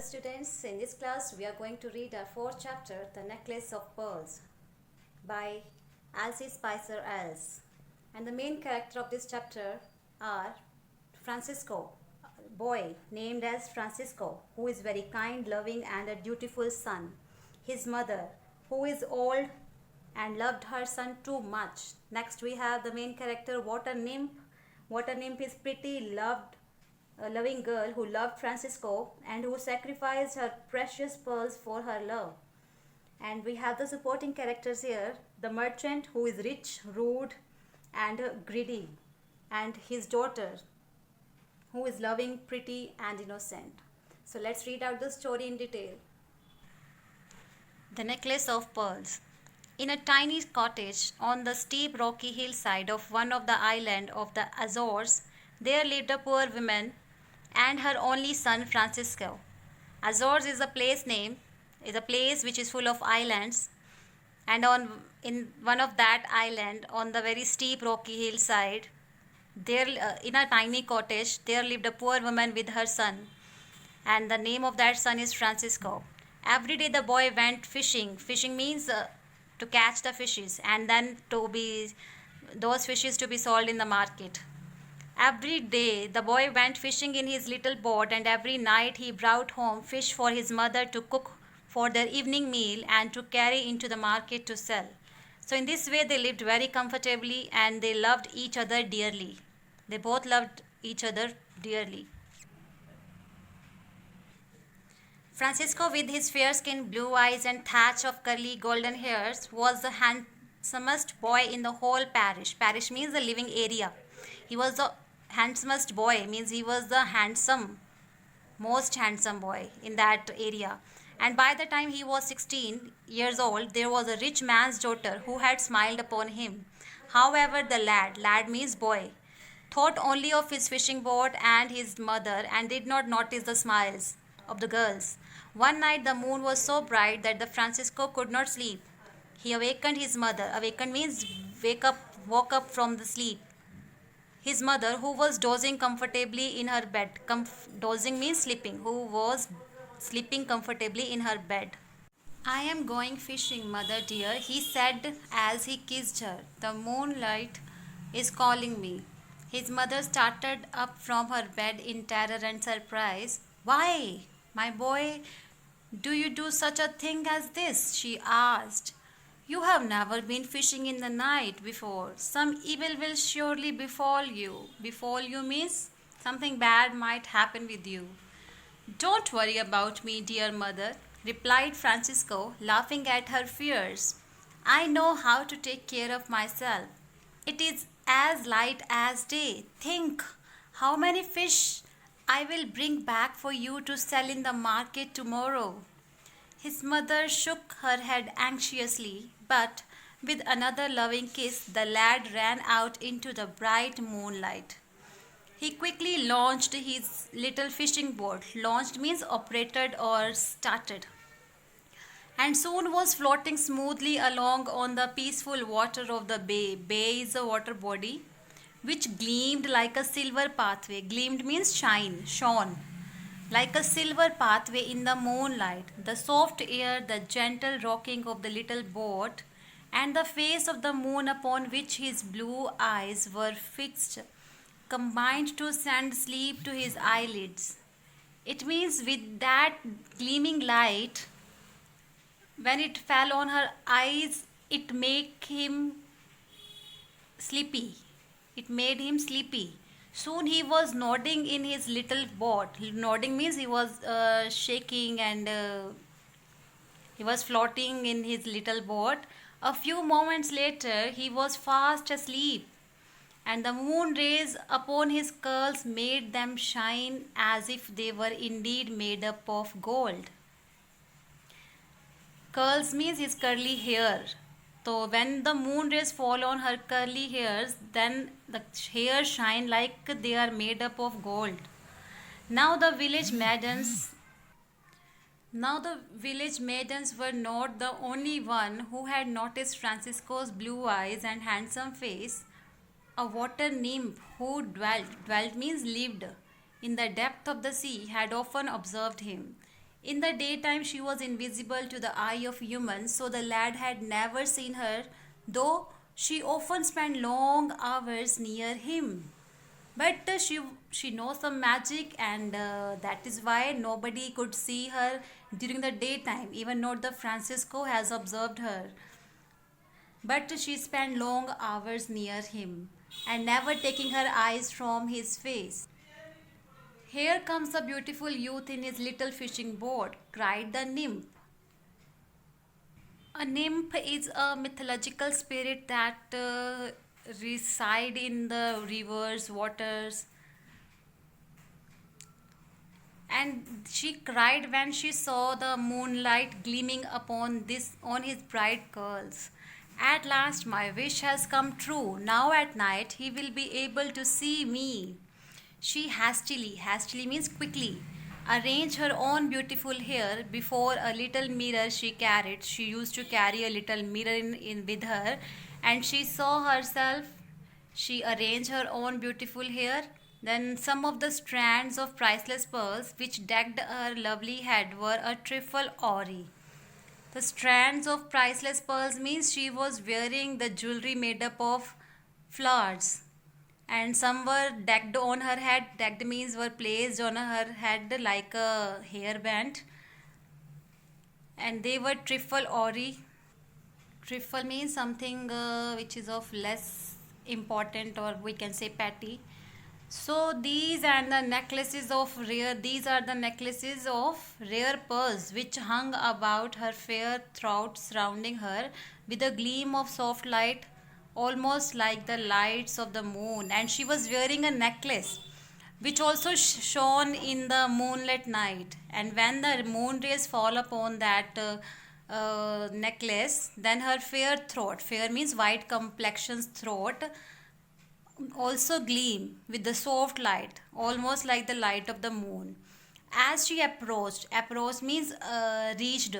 students, in this class we are going to read our fourth chapter, The Necklace of Pearls by Elsie Spicer Els. And the main character of this chapter are Francisco, a boy named as Francisco, who is very kind, loving and a dutiful son. His mother, who is old and loved her son too much. Next we have the main character, Water Nymph. Water Nymph is pretty, a loving girl who loved Francisco and who sacrificed her precious pearls for her love. And we have the supporting characters here, the merchant who is rich, rude and greedy, and his daughter who is loving, pretty and innocent. So let's read out the story in detail. The Necklace of Pearls. In a tiny cottage on the steep rocky hillside of one of the islands of the Azores, there lived a poor woman and her only son Francisco. Azores is a place which is full of islands, and in one of that island on the very steep rocky hillside, there in a tiny cottage there lived a poor woman with her son, and the name of that son is Francisco. Every day the boy went fishing. Fishing means to catch the fishes and then those fishes to be sold in the market. Every day the boy went fishing in his little boat, and every night he brought home fish for his mother to cook for their evening meal and to carry into the market to sell. So in this way they lived very comfortably and they loved each other dearly. They both loved each other dearly. Francisco, with his fair-skinned blue eyes and thatch of curly golden hairs, was the handsomest boy in the whole parish. Parish means the living area. He was the handsomest boy, means he was the most handsome boy in that area. And by the time he was 16 years old, there was a rich man's daughter who had smiled upon him. However, the lad means boy, thought only of his fishing boat and his mother and did not notice the smiles of the girls. One night the moon was so bright that the Francisco could not sleep. He awakened his mother. Awakened means woke up from the sleep. His mother, who was dozing comfortably in her bed. Dozing means sleeping. Who was sleeping comfortably in her bed. I am going fishing, mother dear, he said as he kissed her. The moonlight is calling me. His mother started up from her bed in terror and surprise. Why, my boy, do you do such a thing as this? She asked. You have never been fishing in the night before. Some evil will surely befall you. Befall you means something bad might happen with you. Don't worry about me, dear mother, replied Francisco, laughing at her fears. I know how to take care of myself. It is as light as day. Think how many fish I will bring back for you to sell in the market tomorrow. His mother shook her head anxiously, but with another loving kiss, the lad ran out into the bright moonlight. He quickly launched his little fishing boat. Launched means operated or started. And soon was floating smoothly along on the peaceful water of the bay. Bay is a water body which gleamed like a silver pathway. Gleamed means shone. Like a silver pathway in the moonlight, the soft air, the gentle rocking of the little boat, and the face of the moon upon which his blue eyes were fixed, combined to send sleep to his eyelids. It means with that gleaming light, when it fell on her eyes, it made him sleepy. Soon he was nodding in his little boat. Nodding means he was shaking and he was floating in his little boat. A few moments later, he was fast asleep, and the moon rays upon his curls made them shine as if they were indeed made up of gold. Curls means his curly hair. So when the moon rays fall on her curly hairs, then the hair shine like they are made up of gold. Now the village maidens were not the only one who had noticed Francisco's blue eyes and handsome face. A water nymph who dwelt means lived, in the depth of the sea had often observed him. In the daytime, she was invisible to the eye of humans, so the lad had never seen her, though she often spent long hours near him. But she knows some magic, and that is why nobody could see her during the daytime. Even not the Francisco has observed her. But she spent long hours near him and never taking her eyes from his face. Here comes the beautiful youth in his little fishing boat, cried the nymph. A nymph is a mythological spirit that reside in the rivers, waters, and she cried when she saw the moonlight gleaming upon this on his bright curls. At last my wish has come true. Now at night he will be able to see me. She hastily means quickly, arranged her own beautiful hair before a little mirror she carried. She used to carry a little mirror in with her, and she saw herself. She arranged her own beautiful hair. Then some of the strands of priceless pearls which decked her lovely head were a trifle awry. The strands of priceless pearls means she was wearing the jewelry made up of flowers, and some were decked on her head. Decked means were placed on her head like a hairband, and they were trifle awry. Trifle means something which is of less important, or we can say petty. So these are the necklaces of rare pearls which hung about her fair throat, surrounding her with a gleam of soft light, almost like the lights of the moon. And she was wearing a necklace which also shone in the moonlit night. And when the moon rays fall upon that necklace, then her fair throat, fair means white complexion's throat, also gleam with the soft light, almost like the light of the moon. As she approached means reached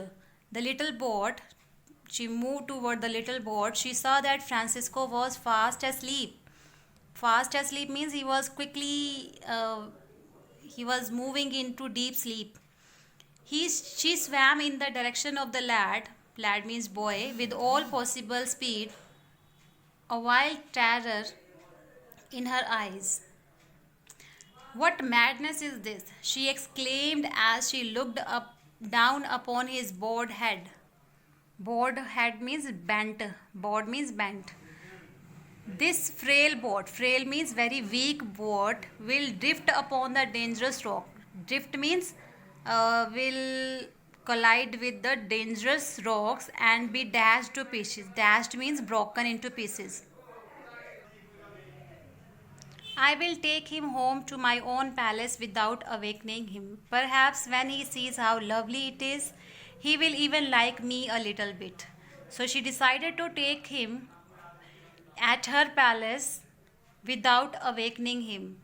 the little boat. She moved toward the little boat. She saw that Francisco was fast asleep. Fast asleep means he was moving into deep sleep. She swam in the direction of the lad. Lad means boy, with all possible speed, a wild terror in her eyes. What madness is this? She exclaimed as she looked up down upon his bowed head. Bowed head means bent. Bowed means bent. This frail means very weak boat, will drift upon the dangerous rock. Drift means will collide with the dangerous rocks and be dashed to pieces. Dashed means broken into pieces. I will take him home to my own palace without awakening him. Perhaps when he sees how lovely it is, he will even like me a little bit. So she decided to take him at her palace without awakening him.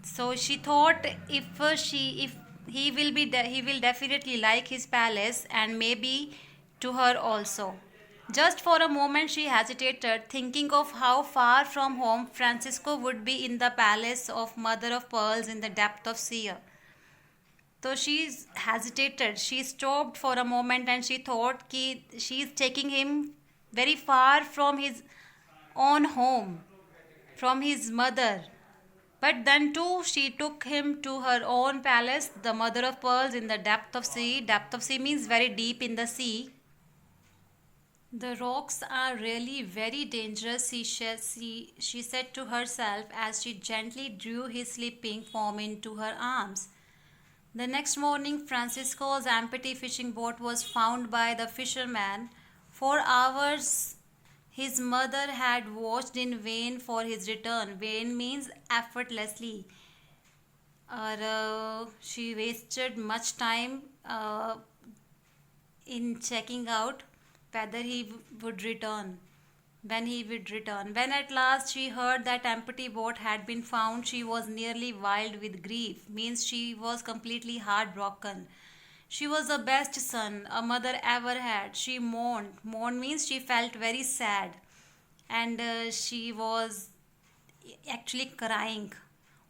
So she thought if he will definitely like his palace, and maybe to her also. Just for a moment she hesitated, thinking of how far from home Francisco would be in the palace of Mother of Pearls in the depth of sea. So she hesitated. She stopped for a moment and she thought कि she is taking him very far from his own home, from his mother. But then too she took him to her own palace, the Mother of Pearls in the depth of sea. Depth of sea means very deep in the sea. The rocks are really very dangerous, she said to herself as she gently drew his sleeping form into her arms. The next morning, Francisco's empty fishing boat was found by the fisherman. For hours, his mother had watched in vain for his return. Vain means effortlessly. She wasted much time in checking out whether he would return. When he would return. When at last she heard that empty boat had been found, she was nearly wild with grief. Means she was completely heartbroken. She was the best son a mother ever had. She mourned. Mourn means she felt very sad, and she was actually crying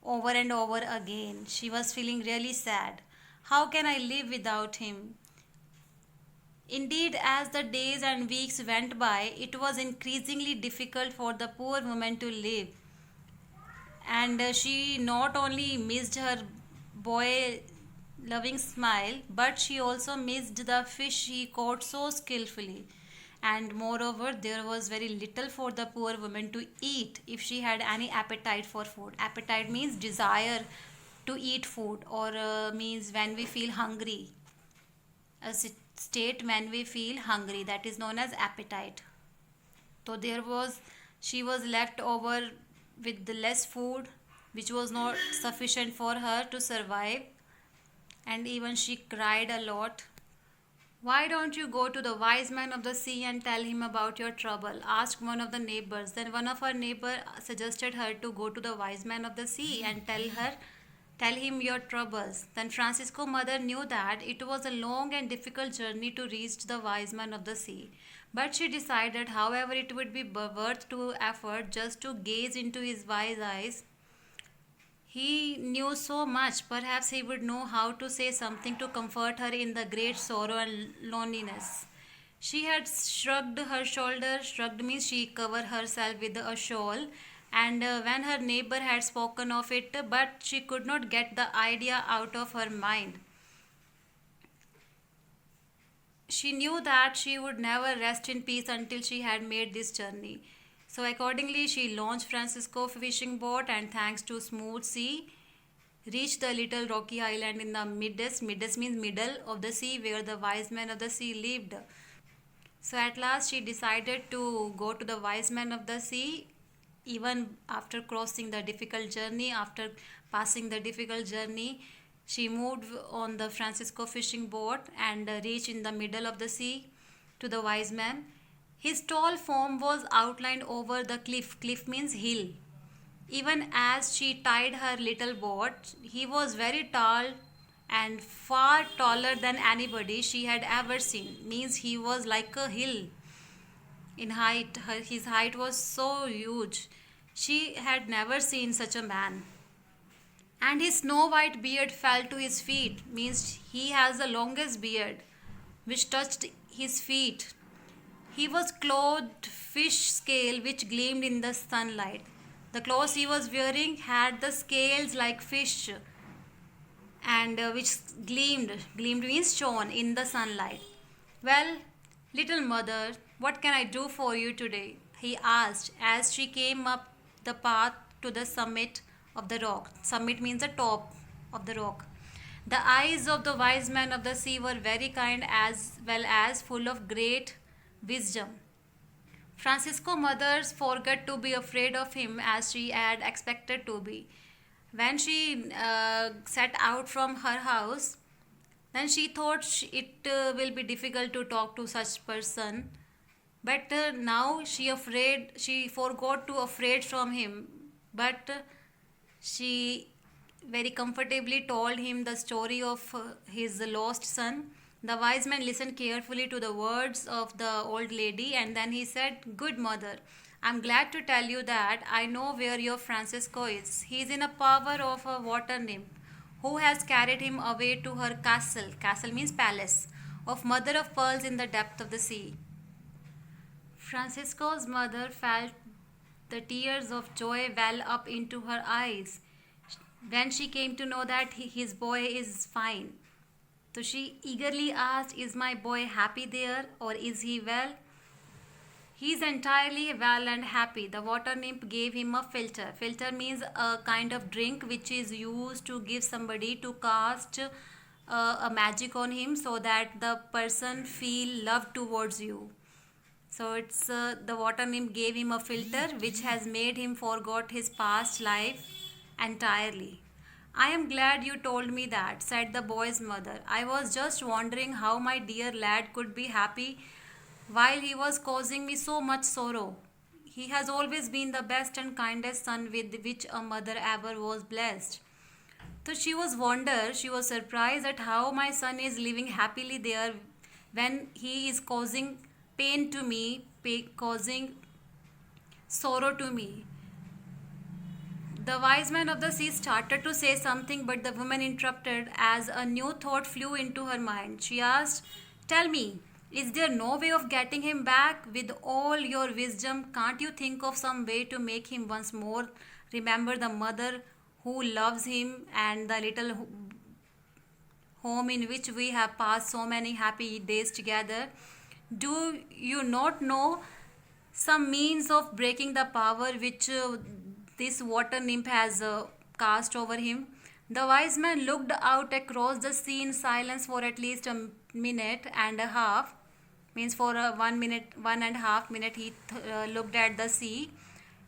over and over again. She was feeling really sad. How can I live without him? Indeed, as the days and weeks went by, it was increasingly difficult for the poor woman to live. And she not only missed her boy loving smile, but she also missed the fish he caught so skillfully. And moreover, there was very little for the poor woman to eat if she had any appetite for food. Appetite means desire to eat food, or means when we feel hungry, state when we feel hungry, that is known as appetite. So she was left over with the less food, which was not sufficient for her to survive, and even she cried a lot. Why don't you go to the wise man of the sea and tell him about your trouble? Asked one of the neighbors. Then one of her neighbor suggested her to go to the wise man of the sea and tell him your troubles. Then Francisco mother knew that it was a long and difficult journey to reach the wise man of the sea. But she decided, however, it would be worth to effort just to gaze into his wise eyes. He knew so much, perhaps he would know how to say something to comfort her in the great sorrow and loneliness. She had shrugged her shoulders. Shrugged means she covered herself with a shawl, and when her neighbor had spoken of it, but she could not get the idea out of her mind. She knew that she would never rest in peace until she had made this journey. So accordingly, she launched Francisco fishing boat and thanks to smooth sea, reached the little rocky island in the midst. Midst means middle of the sea where the wise men of the sea lived. So at last she decided to go to the wise men of the sea, even after crossing the difficult journey, after passing the difficult journey. She moved on the Francisco fishing boat and reached in the middle of the sea to the wise man. His tall form was outlined over the cliff. Cliff means hill. Even as she tied her little boat, he was very tall and far taller than anybody she had ever seen. Means he was like a hill in height. His height was so huge. She had never seen such a man. And his snow white beard fell to his feet, means he has the longest beard which touched his feet. He was clothed fish scale which gleamed in the sunlight. The clothes he was wearing had the scales like fish, and which gleamed means shone in the sunlight. Well, little mother, what can I do for you today? He asked as she came up the path to the summit of the rock. Summit means the top of the rock. The eyes of the wise man of the sea were very kind as well as full of great wisdom. Francisco mothers forgot to be afraid of him as she had expected to be. When she set out from her house, then she thought it will be difficult to talk to such person. But now she forgot to afraid from him. But she very comfortably told him the story of his lost son. The wise man listened carefully to the words of the old lady and then he said, "Good mother, I'm glad to tell you that I know where your Francisco is. He is in a power of a water nymph who has carried him away to her castle. Castle means palace of mother of pearls in the depth of the sea." Francisco's mother felt the tears of joy well up into her eyes when she came to know that his boy is fine. So she eagerly asked, "Is my boy happy there or is he well?" "He is entirely well and happy." The water nymph gave him a philter. Philter means a kind of drink which is used to give somebody to cast a magic on him so that the person feel love towards you. So it's the water nymph gave him a philter which has made him forgot his past life entirely. "I am glad you told me that," said the boy's mother. "I was just wondering how my dear lad could be happy while he was causing me so much sorrow. He has always been the best and kindest son with which a mother ever was blessed." So she was surprised at how my son is living happily there when he is causing pain to me, causing sorrow to me. The wise man of the sea started to say something, but the woman interrupted as a new thought flew into her mind. She asked, "Tell me, is there no way of getting him back? With all your wisdom, can't you think of some way to make him once more remember the mother who loves him and the little home in which we have passed so many happy days together? Do you not know some means of breaking the power which this water nymph has cast over him?" The wise man looked out across the sea in silence for at least a minute and a half. Means for 1 minute, 1.5 minutes, he looked at the sea.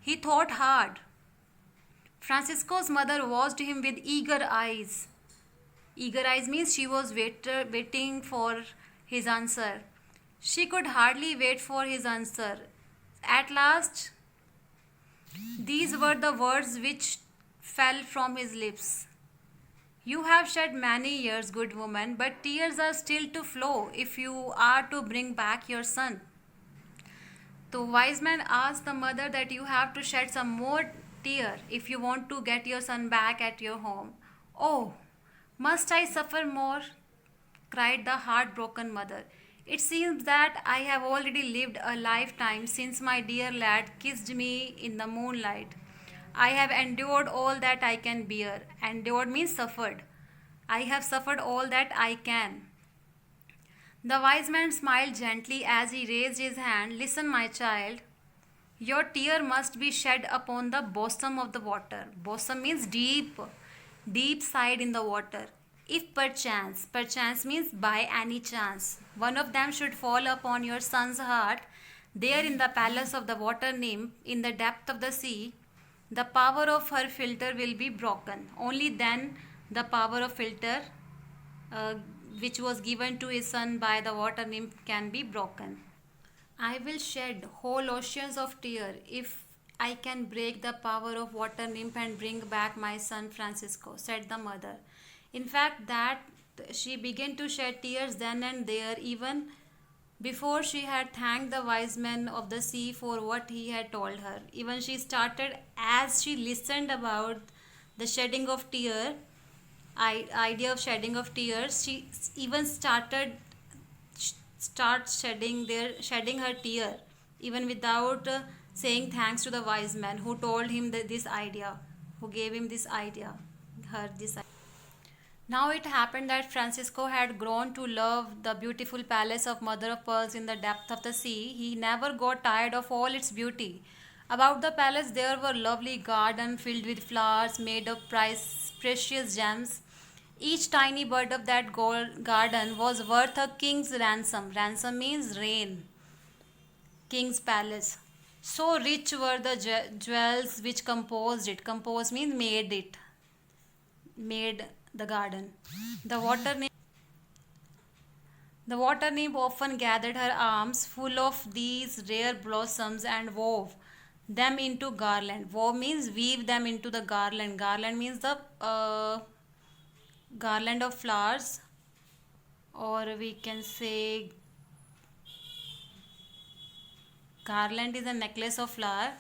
He thought hard. Francisco's mother watched him with eager eyes. Eager eyes means she was waiting for his answer. She could hardly wait for his answer. At last, these were the words which fell from his lips. "You have shed many years, good woman, but tears are still to flow if you are to bring back your son." The wise man asked the mother that you have to shed some more tear if you want to get your son back at your home. "Oh, must I suffer more?" cried the heartbroken mother. "It seems that I have already lived a lifetime since my dear lad kissed me in the moonlight. I have endured all that I can bear." Endured means suffered. "I have suffered all that I can." The wise man smiled gently as he raised his hand. "Listen, my child. Your tear must be shed upon the bosom of the water." Bosom means deep, deep side in the water. "If perchance," perchance means by any chance, "one of them should fall upon your son's heart, there in the palace of the water nymph, in the depth of the sea, the power of her philter will be broken. Only then the power of philter uh, which was given to his son by the water nymph can be broken. I will shed whole oceans of tears if I can break the power of water nymph and bring back my son Francisco," said the mother. In fact, that she began to shed tears then and there, even before she had thanked the wise man of the sea for what he had told her. Even she started, as she listened about the shedding of tear, idea of shedding of tears, she even start shedding her tear, even without saying thanks to the wise man who told him this idea, who gave him this idea, her this idea. Now it happened that Francisco had grown to love the beautiful palace of Mother of Pearls in the depth of the sea. He never got tired of all its beauty. About the palace there were lovely gardens filled with flowers made of precious gems. Each tiny bird of that garden was worth a king's ransom. Ransom means reign, king's palace. So rich were the jewels which composed it. Compose means made the garden. The water nymph often gathered her arms full of these rare blossoms and wove them into garland. Wove means weave them into the garland. Garland means the garland of flowers, or we can say garland is a necklace of flower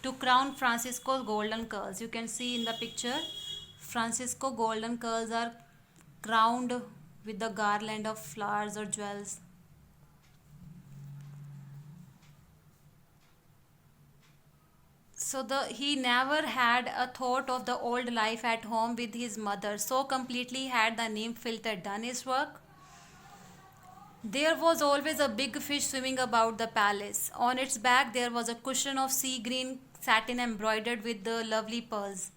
to crown Francisco's golden curls. You can see in the picture, Francisco golden curls are crowned with the garland of flowers or jewels. So he never had a thought of the old life at home with his mother. So completely had the nymph filter done his work. There was always a big fish swimming about the palace. On its back there was a cushion of sea green satin embroidered with the lovely pearls.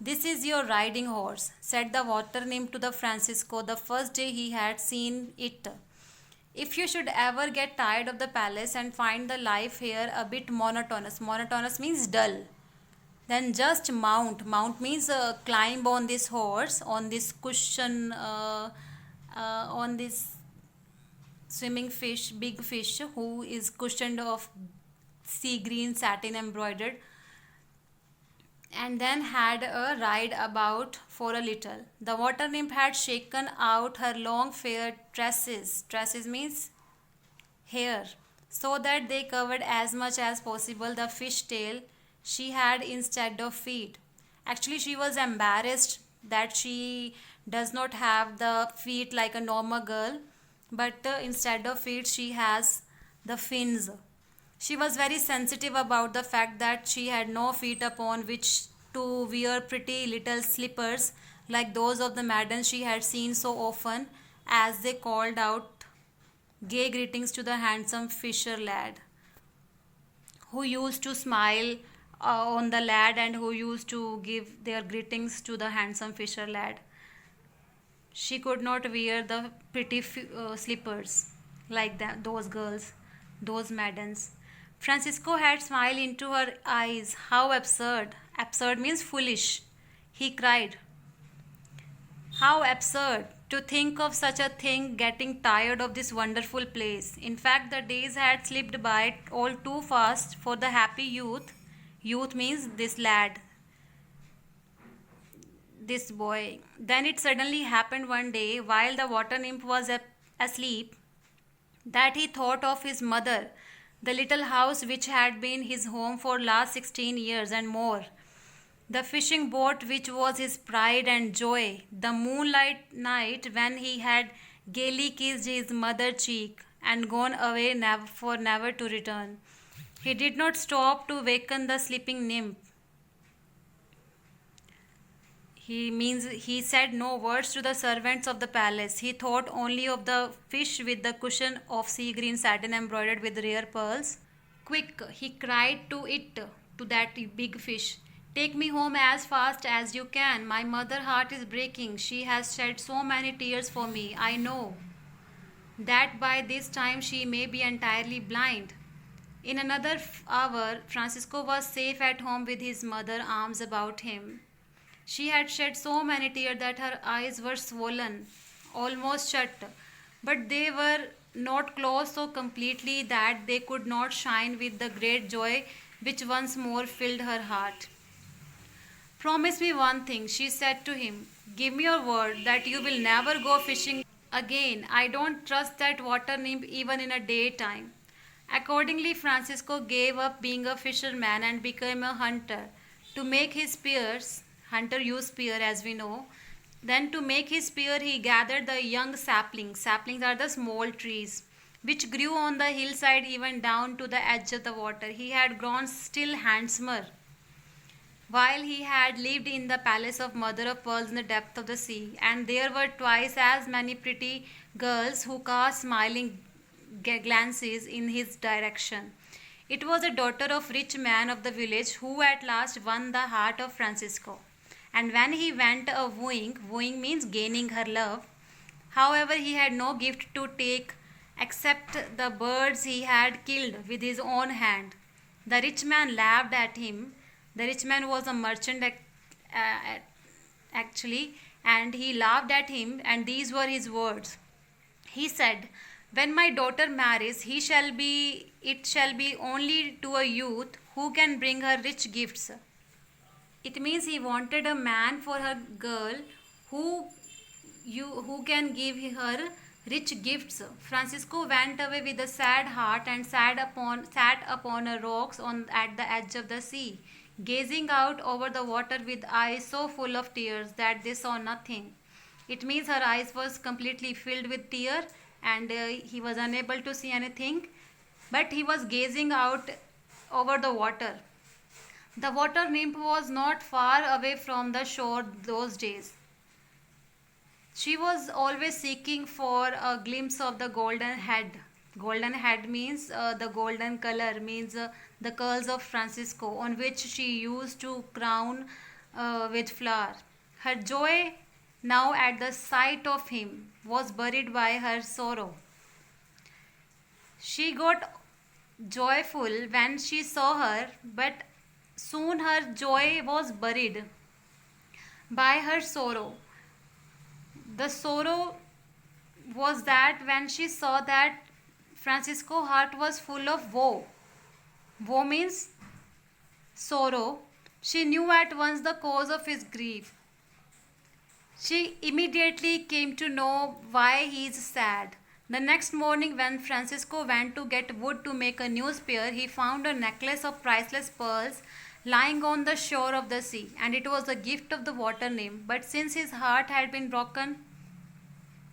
"This is your riding horse," said the water nymph to the Francisco the first day he had seen it. "If you should ever get tired of the palace and find the life here a bit monotonous," monotonous means dull, "then just mount." Mount means climb on this horse, on this cushion, on this swimming fish, big fish who is cushioned of sea green satin embroidered, and then had a ride about for a little. The water nymph had shaken out her long fair tresses. Tresses means hair, so that they covered as much as possible the fish tail she had instead of feet. Actually, she was embarrassed that she does not have the feet like a normal girl, but instead of feet, she has the fins. She was very sensitive about the fact that she had no feet upon which to wear pretty little slippers like those of the maidens she had seen so often as they called out gay greetings to the handsome fisher lad, who used to smile on the lad and who used to give their greetings to the handsome fisher lad. She could not wear the pretty slippers like that, those girls, those maidens. Francisco had smiled into her eyes. How absurd! Absurd means foolish. He cried. How absurd to think of such a thing, getting tired of this wonderful place. In fact, the days had slipped by all too fast for the happy youth. Youth means this lad, this boy. Then it suddenly happened one day while the water nymph was asleep that he thought of his mother, the little house which had been his home for last 16 years and more, the fishing boat which was his pride and joy, the moonlight night when he had gaily kissed his mother's cheek and gone away for never to return. He did not stop to waken the sleeping nymph. He said no words to the servants of the palace. He thought only of the fish with the cushion of sea green satin embroidered with rare pearls. Quick, he cried to it, to that big fish. Take me home as fast as you can. My mother's heart is breaking. She has shed so many tears for me. I know that by this time she may be entirely blind. In another hour, Francisco was safe at home with his mother's arms about him. She had shed so many tears that her eyes were swollen, almost shut, but they were not closed so completely that they could not shine with the great joy which once more filled her heart. Promise me one thing, she said to him. Give me your word that you will never go fishing again. I don't trust that water nymph even in a daytime. Accordingly, Francisco gave up being a fisherman and became a hunter. To make his spears, hunter used spear as we know. Then to make his spear, he gathered the young saplings. Saplings are the small trees which grew on the hillside even down to the edge of the water. He had grown still handsomer while he had lived in the palace of mother of pearls in the depth of the sea, and there were twice as many pretty girls who cast smiling glances in his direction. It was a daughter of rich man of the village who at last won the heart of Francisco. And when he went a wooing, wooing means gaining her love, however, he had no gift to take except the birds he had killed with his own hand. The rich man laughed at him. The rich man was a merchant actually, and he laughed at him, and these were his words. He said, when my daughter marries, it shall be only to a youth who can bring her rich gifts. It means he wanted a man for her girl who who can give her rich gifts. Francisco went away with a sad heart and sat upon a rocks at the edge of the sea, gazing out over the water with eyes so full of tears that they saw nothing. It means her eyes was completely filled with tear, and he was unable to see anything, but he was gazing out over the water. The water nymph was not far away from the shore those days. She was always seeking for a glimpse of the golden head. Golden head means the golden color, means the curls of Francisco, on which she used to crown with flower. Her joy now at the sight of him was buried by her sorrow. She got joyful when she saw her, but soon her joy was buried by her sorrow. The sorrow was that when she saw that Francisco's heart was full of woe. Woe means sorrow. She knew at once the cause of his grief. She immediately came to know why he is sad. The next morning, when Francisco went to get wood to make a new spear, he found a necklace of priceless pearls lying on the shore of the sea, and it was a gift of the water nymph. But since his heart had been broken,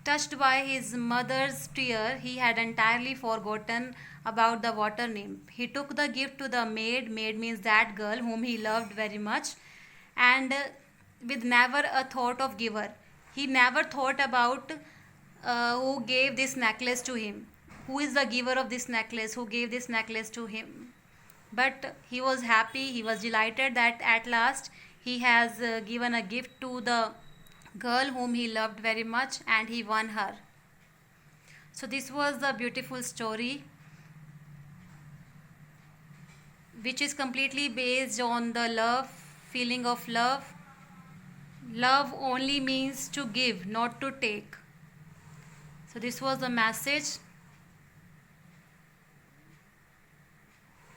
touched by his mother's tear, he had entirely forgotten about the water nymph. He took the gift to the maid, maid means that girl whom he loved very much, and with never a thought of giver. He never thought about who gave this necklace to him. Who is the giver of this necklace? Who gave this necklace to him? But he was happy, he was delighted that at last he has given a gift to the girl whom he loved very much, and he won her. So this was the beautiful story, which is completely based on the love, feeling of love. Love only means to give, not to take. So this was the message.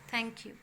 Thank you.